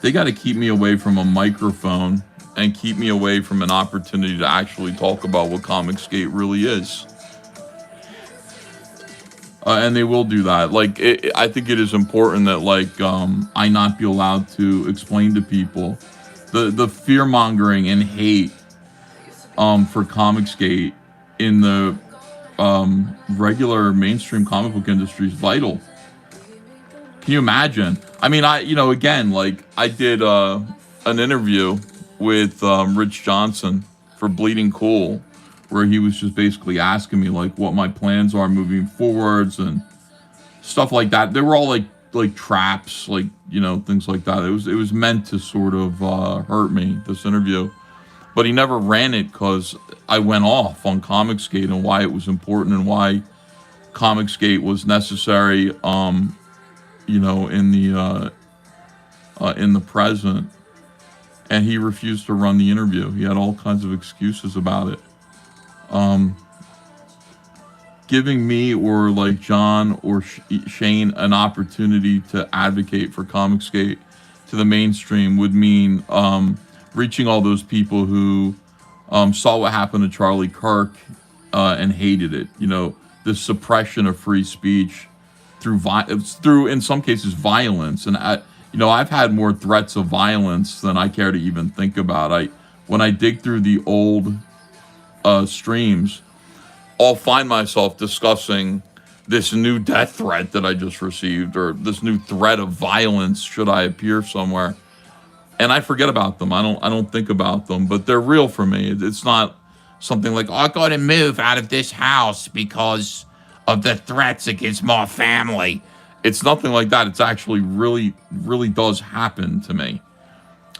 they got to keep me away from a microphone and keep me away from an opportunity to actually talk about what Comicsgate really is. And they will do that. Like, I think it is important that, like, I not be allowed to explain to people the fear-mongering and hate for Comicsgate in the regular mainstream comic book industry is vital. Can you imagine? I mean, again, like, I did an interview with Rich Johnson for Bleeding Cool, where he was just basically asking me, like, what my plans are moving forwards and stuff like that. They were all like traps, like, things like that. It was meant to sort of hurt me, this interview. But he never ran it because I went off on Comicsgate and why it was important and why Comicsgate was necessary, in the present. And he refused to run the interview. He had all kinds of excuses about it. Giving me or like John or Shane an opportunity to advocate for Comicsgate to the mainstream would mean reaching all those people who saw what happened to Charlie Kirk and hated it. The suppression of free speech through in some cases violence. And I've had more threats of violence than I care to even think about. When I dig through the old streams, I'll find myself discussing this new death threat that I just received, or this new threat of violence should I appear somewhere, and I forget about them. I don't think about them, but they're real for me. It's not something like, I got to move out of this house because of the threats against my family. It's nothing like that. It's actually really, really does happen to me.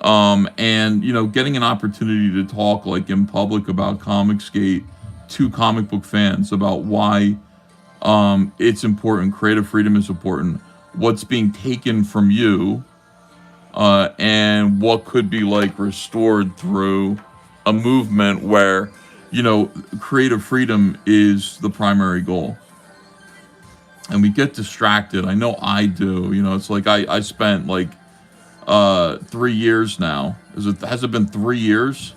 And getting an opportunity to talk like in public about Comicsgate to comic book fans about why it's important, creative freedom is important, what's being taken from you, and what could be like restored through a movement where creative freedom is the primary goal. And we get distracted. I know I do. It's like I spent like 3 years now. Has it been 3 years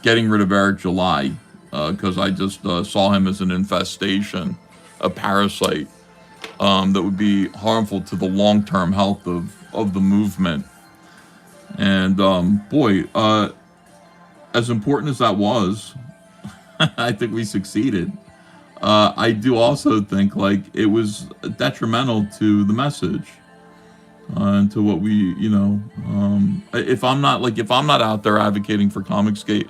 getting rid of Eric July? Because I just saw him as an infestation, a parasite that would be harmful to the long-term health of the movement. And as important as that was, I think we succeeded. I do also think like it was detrimental to the message and to what we, if I'm not out there advocating for Comicsgate,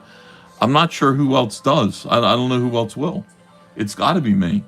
I'm not sure who else does. I don't know who else will. It's got to be me.